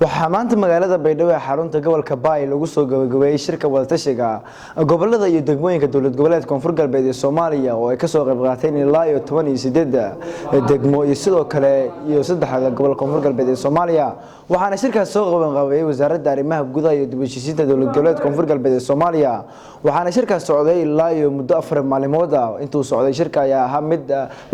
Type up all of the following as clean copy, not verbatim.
waxaa maanta magaalada Baydhabo ee xarunta gobolka Baay lagu soo gabagabeeyay shirka wadatashiga gobolada iyo degmooyinka dawlad goboleedka Koonfur Galbeed ee Soomaaliya oo ay ka soo qayb qaateen ilaa 18 degmo iyo sidoo kale iyo saddexda gobol Koonfur Galbeed ee Soomaaliya waxaana shirkaas soo qabanqaabiyay wasaaradda arrimaha gudaha iyo dib u heshiisiinta dawlad goboleedka Koonfur Galbeed ee Soomaaliya waxaana shirkaas socday ilaa iyo muddo 4 maalmood intuu socday shirka ayaa ahaa mid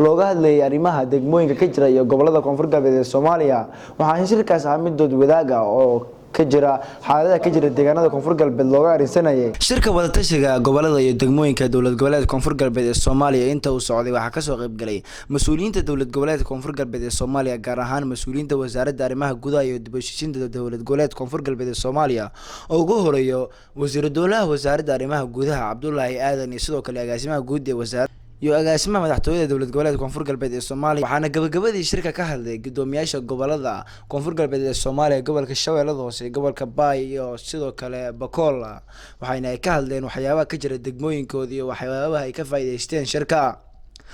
looga hadlayay arrimaha degmooyinka ka jira iyo gobolada Koonfur Galbeed ee Soomaaliya waxaana shirkaas ahaa mid dood oo ka jira xaaladaha ka jira deegaanada Koonfur Galbeed looga arinsanayay shirka wadatashiga gobolada iyo degmooyinka dawlad goboleedka Koonfur Galbeed ee Soomaaliya inta uu socday waxa ka soo qayb galay mas'uuliyiinta dawlad goboleedka Koonfur Galbeed ee Soomaaliya gaar ahaan mas'uuliyiinta wasaaradda arrimaha gudaha iyo dib u heshiisiinta dawlad goboleedka Koonfur Galbeed ee Soomaaliya oo ugu horeeyo wasiir dowlaha wasaaradda arrimaha gudaha Cabdullaahi Aadan iyo sidoo kale agaasimaha guud ee wasaaradda iyo agaasimaha madaxtooyada dawlad goboleedka Koonfur Galbeed ee Soomaaliya waxaana gabagabadii shirka ka hadlay gudoomiyaasha gobolada Koonfur Galbeed ee Soomaaliya gobolka Shabeellaha Hoose gobolka Baay iyo sidoo kale Bakool waxayna ay ka hadleen waxyaabaha ka jira degmooyinkooda iyo waxyaabaha ay ka faa'iideysteen shirka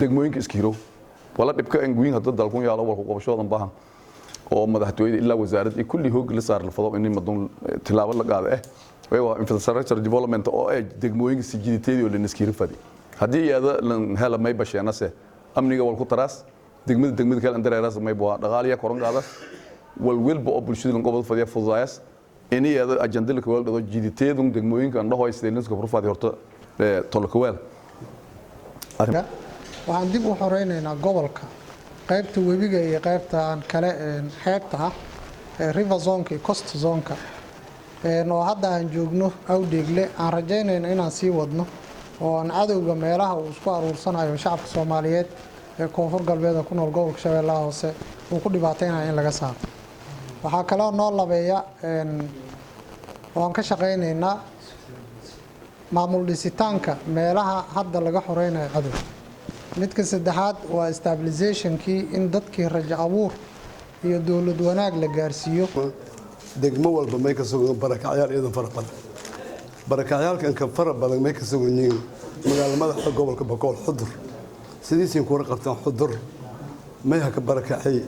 degmooyinka iskiiro wala dhibka aan guyn hadda dalku yaalo walku qabashoodan baahan oo madaxtooyada ilaa wasaaradda kulli hoog la saar la fado in madun tilaabo la qaado waa infrastructure development oo ay degmooyinka si jiditeedii oo la iskiiro fadi haddii aada hela may basheenase amniga wal ku taraas degmada kale andareeras may baa dhaqaaliya koran qaada wal wilba oo bulshada gobol fadhiya fudaayas inay aada ajandada ka wada jiditeedun degmooyinka andhaho ay steelinska furfaadi horta tolkaweel waxaan dib u xoreynaynaa gobolka qaybta webiga iyo qaybta aan kale xeebta ah river zone iyo coast zone oo hadda aan joogno awdeegle aan rajaynayno inaan sii wadno oo aan cadowga meelaha uu isku aruursanayo shacabka Soomaaliyeed ee Koonfur Galbeed ku nool gobolka Shabeellaha Hoose uu ku dhibaataynayo in laga saaro waxa kale oo noo labeeya oo ka shaqeynaynaa maamul dhisitaanka meelaha hadda laga xoreynayo cadow midka saddexaad waa stabilization-kii in dadkii rajo abuur iyo dawlad wanaag la gaarsiiyo degmo walba may ka soo barakacayaal idan farqad barakacyaalkan ka fara badan may ka soo yihiin magaalada gobolka Bakool Xudur sidiisin ku qabtaan Xudur may ha ka barakacay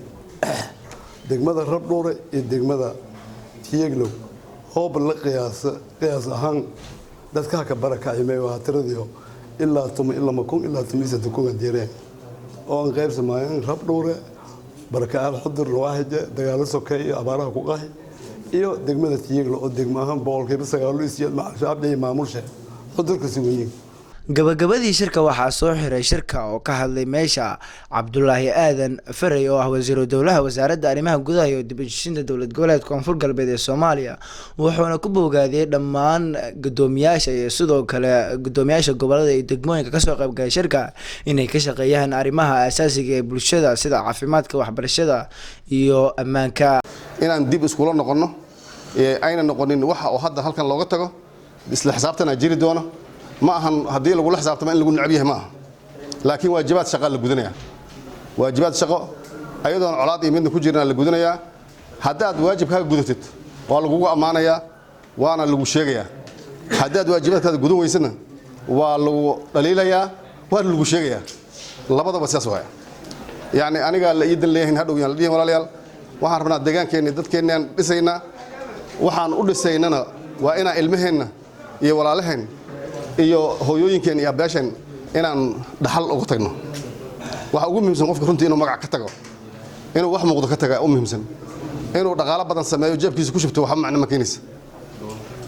degmada Rabdhuure iyo degmada Tiyeglow hoob la qiyaas ahaan dadka ka barakacay may waa tiradiyo ilaa tuma ilaa makun ilaa tumisa ku gadireen oo aan qayb sameeyeen Rabdhuure barakacaal Xudur waahid dagaal sokay abaaraha ku qahay iyo degmada Tiyeglo oo degmo ahaan boqolkiiba 9 shacabka maamulsha xudurka si weyn gabagabadii shirka waxaa soo xiray shirka oo ka hadlay meesha Cabdullaahi Aadan Faray oo ah wasiir dowlaha wasaaradda arrimaha gudaha iyo dib u heshiisiinta dawlad goboleedka Koonfur Galbeed ee Soomaaliya wuxuuna ku bogaadiyay dhammaan gudoomiyaasha iyo sidoo kale gudoomiyaasha gobolada iyo degmooyinka ka soo qayb galay shirka inay ka shaqeeyaan arrimaha aasaasiga ee bulshada sida caafimaadka waxbarashada iyo ammaanka inaan dib isku noqono ayna noqonin waxa oo hadda halkan looga tago isla xisaabtana jiri doono ma ahan hadii lagu la xisaabtamo in lagu nacab yahay ma aha laakiin waajibaad shaqo la gudanaya waajibaad shaqo ayadoon colaad iyo midna ku jirna la gudanaya hadaad waajibkaaga gudatid waa lagu amaanaya waana lagu sheegaya hadaad waajibaadkaaga gudan weysana waa lagu dhaliilaya waa lagu sheegaya labadaba sidaas waa yaani aniga la iidan leeyahay hadhow yaan leeyahay walaalayaal waxaan rabnaa deegaankeena dadkeena dhisayna waxaan u dhisaynana waa ina ilmaheena iyo walaalaheen iyo hooyooyinkeen iyo abaashan inaan dhaxal ugu tagno waxa ugu muhiimsan qofka runtii inuu magac ka tago inuu wax muuqdo ka taga ugu muhiimsan inuu dhaqaale badan sameeyo jeebkiisa ku shubto waxa macna ma keenaysa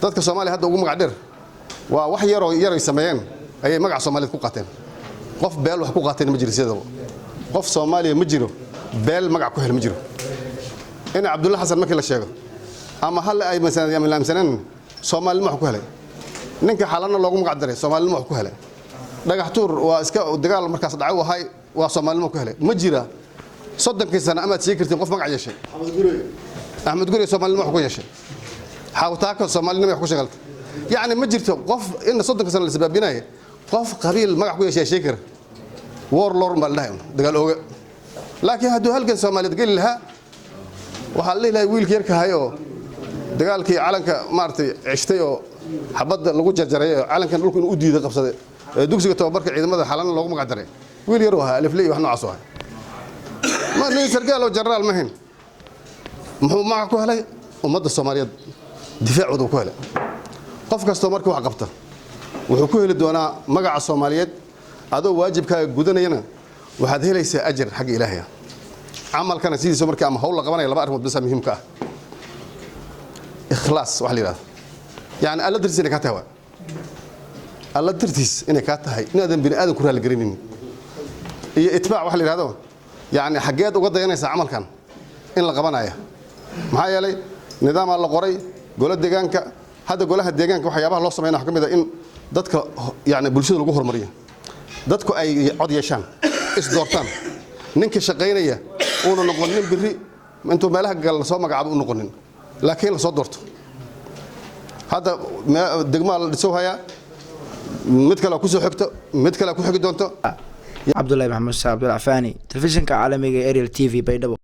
dadka Soomaaliya hadda ugu magac dheer waa wax yar ay sameeyeen ayay magac Soomaaliyeed ku qaateen qof beel wax ku qaateen ma jiro sidoo qof Soomaaliya ma jiro beel magac ku hel ma jiro in Cabdullaahi Xasan markii la sheego ama hal ay milaamsaneen Soomaaliya wax ku helay ninka xalana loogu magac daray Soomaaliya wax ku helay dhagax tuur waa iska dagaal markaas dhacay wahay waa Soomaaliya ku helay ma jira 30 sano ama tii kirtiin qof magac yeeshay Ahmed Gurey Soomaaliya wax ku yeeshay xawtaaka Soomaaliya wax ku shaqalta yaani ma jirto qof in 30 sano la sababinay qof qabiil magac ku yeeshay sheekar warlord ma lahayn dagaal ooga laakiin haduu halkan Soomaaliyeed gali lahaa waxa la ilaahay wiilka yarka hayo dagaalkii calanka maartay cishtay oo xabada lagu jarjaray calankan dhulka inuu u diiday qabsaday dugsiga tababarka ciidamada xalana loogu magac daray wiil yar oo alifley wax noocaas ah ma nin sarkaal oo jeneraal ma hin muxuu magac ku helay ummadda Soomaaliyeed difaacooda ku helay qof kasta markii wax qabta wuxuu ku heli doonaa magaca Soomaaliyeed adoo waajibkaaga gudanayna waxaad helaysaa ajir xaq Ilaahay amalkana sidiisa markii ama hawl la qabanayo laba arrimood bas muhiim ka ah ikhlaas wax la yiraahdo yani alla dartiis inay ka tahay alla dartiis inay ka tahay inaadan bini aadan ku raali garinin iyo itbaac wax la yiraahdo yani xageed uga dayanaysa amalkan in la qabanayo maxaa yeelay nidaam la qoray golaha deegaanka hadda golaha deegaanka waxyaabaha loo sameeyay waxa kamid ah in dadka yani bulshada lagu hormariyo dadku ay cod yeeshaan is doortaan ninka shaqeynaya oo noqonin biri intuu meelaha gal soo magacaabo u noqonin laakiin la soo doorto hadda degmo la dhiso haya mid kale ku soo xigto mid kale ku xigi doonto Cabdullaahi Maxamed Abdul Afaani telefishinka caalamiga Ariel TV Baydhabo